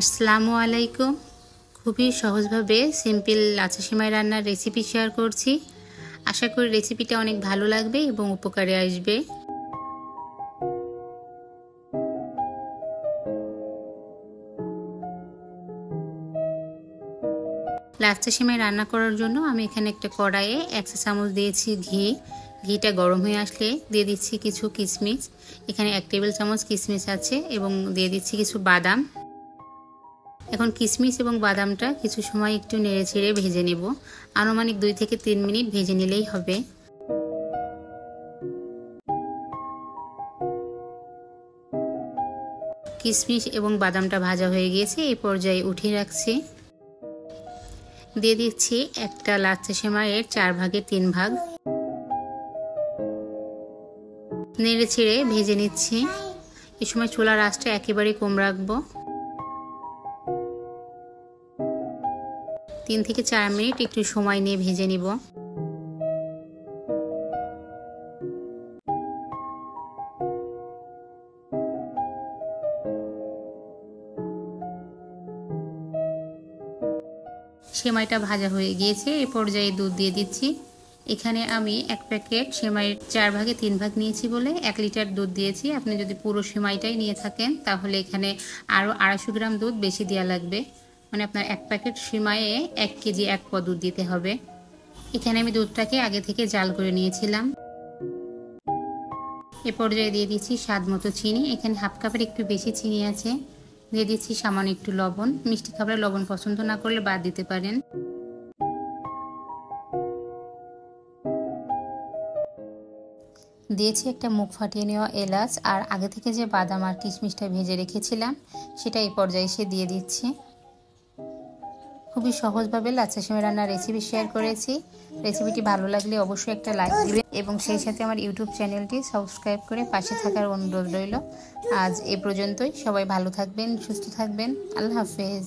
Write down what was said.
আসসালামু আলাইকুম। খুবই সহজভাবে সিম্পল লাচ্ছা সেমাই রান্নার রেসিপি শেয়ার করছি। আশা করি রেসিপিটা অনেক ভালো লাগবে এবং উপকারে আসবে। লাচ্ছা সেমাই রান্না করার জন্য আমি এখানে একটা কড়াইয়ে 1 চা চামচ দিয়েছি ঘি। ঘিটা গরম হয়ে আসলে দিয়ে দিচ্ছি কিছু কিশমিশ। এখানে 1 টেবিল চামচ কিশমিশ আছে এবং দিয়ে দিচ্ছি কিছু বাদাম। এখন কিশমিশ এবং বাদামটা কিছু সময় একটু নেড়েচেড়ে ভেজে নেব। আনুমানিক 2 থেকে 3 মিনিট ভেজে নিলেই হবে। কিশমিশ এবং বাদামটা ভাজা হয়ে গিয়েছে, এই পর্যায়ে উঠিয়ে রাখছি। দিয়ে দিচ্ছি একটা লাচ্ছা সেমাইয়ের 4 ভাগের 3 ভাগ। নেড়েচেড়ে ভেজে নিচ্ছি। এই সময় চুলার আঁচটা একেবারে কম রাখবো। 3 থেকে 4 মিনিট একটু সময় নিয়ে ভেজে নিব। সেমাইটা ভাজা হয়ে গিয়েছে, এই পর্যায়ে দুধ দিয়ে দিচ্ছি। এখানে আমি 1 প্যাকেট সেমাইয়ের 4 ভাগে 3 ভাগ নিয়েছি বলে 1 লিটার দুধ দিয়েছি। আপনি যদি পুরো সেমাইটাই নিয়ে থাকেন তাহলে এখানে আরও 250 গ্রাম দুধ বেশি দেওয়া লাগবে। মানে আপনার 1 প্যাকেট সেমাইয়ে 1 কেজি 1 পোয়া দুধ দিতে হবে। এখানে আমি দুধটাকে আগে থেকে জাল করে নিয়েছিলাম। এ পর্যায়ে দিয়ে দিচ্ছি স্বাদ মতো চিনি। এখানে হাফ কাপের একটু বেশি চিনি আছে। দিয়ে দিচ্ছি সামান্য একটু লবণ। মিষ্টি খাবারে লবণ পছন্দ না করলে বাদ দিতে পারেন। দিয়েছি একটা মুখ ফাটিয়ে নেওয়া এলাচ, আর আগে থেকে যে বাদাম আর কিশমিশটা ভেজে রেখেছিলাম সেটা এই পর্যায়ে এসে দিয়ে দিচ্ছি। খুবই সহজভাবে লাচ্ছা সেমাই রান্নার রেসিপি শেয়ার করেছি। রেসিপিটি ভালো লাগলে অবশ্যই একটা লাইক দিবেন এবং সেই সাথে আমার ইউটিউব চ্যানেলটি সাবস্ক্রাইব করে পাশে থাকার অনুরোধ রইল। আজ এ পর্যন্তই। সবাই ভালো থাকবেন, সুস্থ থাকবেন। আল্লাহ হাফেজ।